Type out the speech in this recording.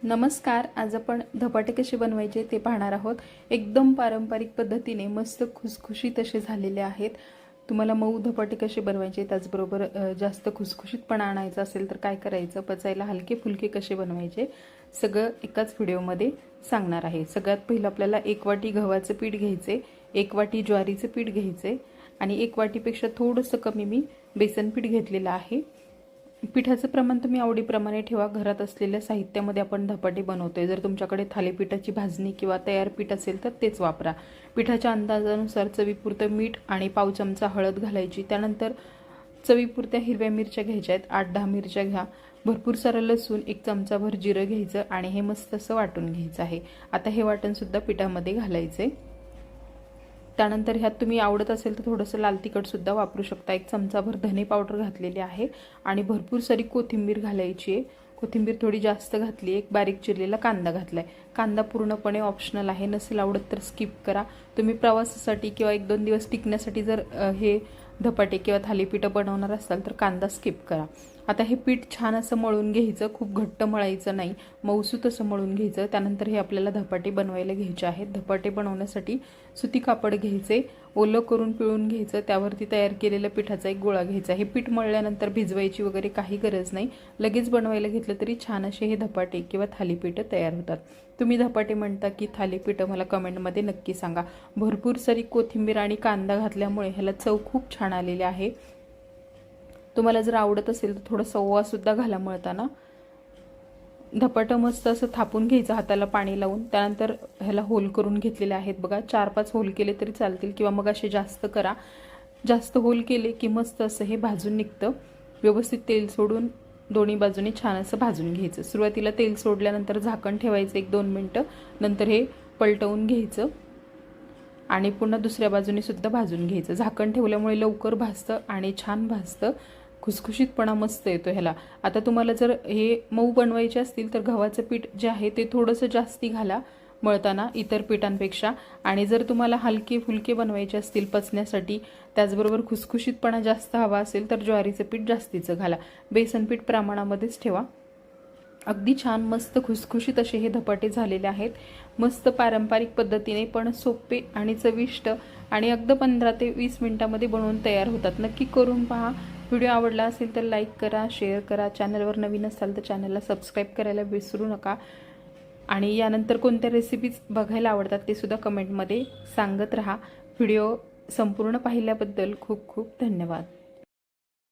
नमस्कार. आज आपण धपाटे कसे बनवायचे ते पाहणार आहोत। एकदम पारंपरिक पद्धतीने मस्त खुसखुशीत असे झालेले आहेत। तुम्हाला मऊ धपाटे कसे बनवायचे त्याचबरोबर जास्त खुसखुशीतपणा आणायचा असेल तर काय करायचं, पचायला हलके फुलके कसे बनवायचे सगळं एकाच व्हिडिओमध्ये सांगणार आहे। सगळ्यात पहिलं आपल्याला 1 वाटी गव्हाचे पीठ घ्यायचे, 1 वाटी ज्वारीचे पीठ घ्यायचे आणि 1 वाटीपेक्षा थोडंसं कमी मी बेसन पीठ घेतलेलं आहे। पिठाचं प्रमाण तुम्ही आवडीप्रमाणे ठेवा। घरात असलेल्या साहित्यामध्ये आपण धपाटे बनवतोय। जर तुमच्याकडे थालीपीठाची भाजणी किंवा तयार पीठ असेल तर तेच वापरा। पिठाच्या अंदाजानुसार चवीपुरतं मीठ आणि पाव चमचा हळद घालायची। त्यानंतर चवीपुरत्या हिरव्या मिरच्या घ्यायच्या आहेत, 8-10 मिरच्या घ्या। भरपूर सारं लसूण, 1 चमचाभर जिरं घ्यायचं आणि हे मस्त असं वाटून घ्यायचं आहे। आता हे वाटण सुद्धा पिठामध्ये घालायचे। त्यानंतर ह्यात तुम्ही आवडत असेल तर थोडंसं लाल तिखट सुद्धा वापरू शकता। 1 चमचाभर धने पावडर घातलेली आहे आणि भरपूर सारी कोथिंबीर घालायची आहे। कोथिंबीर थोडी जास्त घातली। 1 बारीक चिरलेला कांदा घातलाय। कांदा पूर्णपणे ऑप्शनल आहे, नसेल आवडत तर स्किप करा। तुम्ही प्रवासासाठी किंवा 1-2 दिवस टिकण्यासाठी जर हे धपाटे किंवा थालीपीठ बनवणार असाल तर कांदा स्किप करा। आता हे पीठ छान असं मळून घ्यायचं, खूप घट्ट मळायचं नाही, मऊसूत असं मळून घ्यायचं। त्यानंतर हे आपल्याला धपाटे बनवायला घ्यायचे आहेत। धपाटे बनवण्यासाठी सुती कापड घ्यायचे, ओलं करून पिळून घ्यायचं, त्यावरती तयार केलेल्या पिठाचा एक गोळा घ्यायचा। हे पीठ मळल्यानंतर भिजवायची वगैरे काही गरज नाही, लगेच बनवायला घेतलं तरी छान असे हे धपाटे किंवा थालीपीठ तयार होतात। तुम्ही धपाटे म्हणता की थालीपीठ मला कमेंटमध्ये नक्की सांगा। भरपूर सारी कोथिंबीर आणि कांदा घातल्यामुळे ह्याला चव खूप छान आलेली आहे। तुम्हाला जर आवडत असेल तर थोडंसं ओवा सुद्धा घाला मळताना। धपाटं मस्त असं थापून घ्यायचं हाताला पाणी लावून। त्यानंतर ह्याला होल करून घेतलेले आहेत बघा, 4-5 होल केले तरी चालतील किंवा मग असे जास्त करा। जास्त होल केले की मस्त असं हे भाजून निघतं। व्यवस्थित तेल सोडून दोन्ही बाजूने छान असं भाजून घ्यायचं। सुरुवातीला तेल सोडल्यानंतर झाकण ठेवायचं 1-2 मिनिटं, नंतर हे पलटवून घ्यायचं आणि पुन्हा दुसऱ्या बाजूने सुद्धा भाजून घ्यायचं। झाकण ठेवल्यामुळे लवकर भाजतं आणि छान भाजतं, खुसखुशीतपणा मस्त येतो ह्याला। आता तुम्हाला जर हे मऊ बनवायचे असतील तर गव्हाचं पीठ जे आहे ते थोडंसं जास्ती घाला मळताना इतर पिठांपेक्षा, आणि जर तुम्हाला हलके फुलके बनवायचे असतील पचण्यासाठी, त्याचबरोबर खुसखुशीतपणा जास्त हवा असेल तर ज्वारीचं पीठ जास्तीचं घाला। बेसन पीठ प्रमाणामध्येच ठेवा। अगदी छान मस्त खुसखुशीत असे हे धपाटे झालेले आहेत। मस्त पारंपरिक पद्धतीने पण सोपे आणि चविष्ट आणि अगदी 15 ते 20 मिनिटांमध्ये बनवून तयार होतात। नक्की करून पहा। व्हिडिओ आवडला असेल तर लाईक करा, शेअर करा। चॅनलवर नवीन असाल तर चॅनलला सबस्क्राईब करायला विसरू नका। आणि यानंतर कोणत्या रेसिपीज बघायला आवडतात ते सुद्धा कमेंटमध्ये सांगत राहा। व्हिडिओ संपूर्ण पाहिल्याबद्दल खूप खूप धन्यवाद।